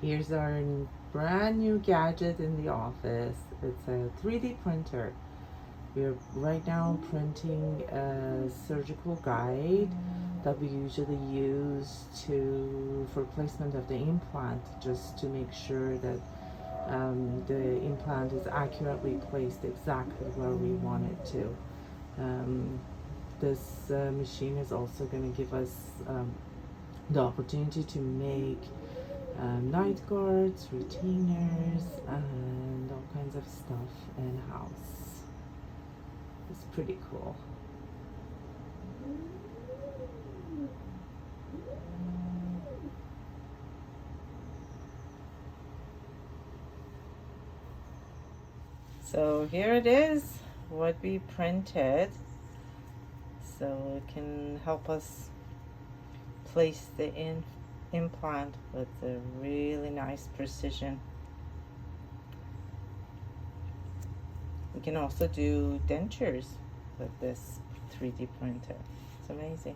Here's our brand new gadget in the office. It's a 3D printer. We're right now printing a surgical guide that we usually use for placement of the implant, just to make sure that the implant is accurately placed exactly where we want it to. This machine is also going to give us the opportunity to make night guards, retainers, and all kinds of stuff in-house. It's pretty cool. So here it is, what we printed. So it can help us place the implant with a really nice precision. We can also do dentures with this 3D printer. It's amazing.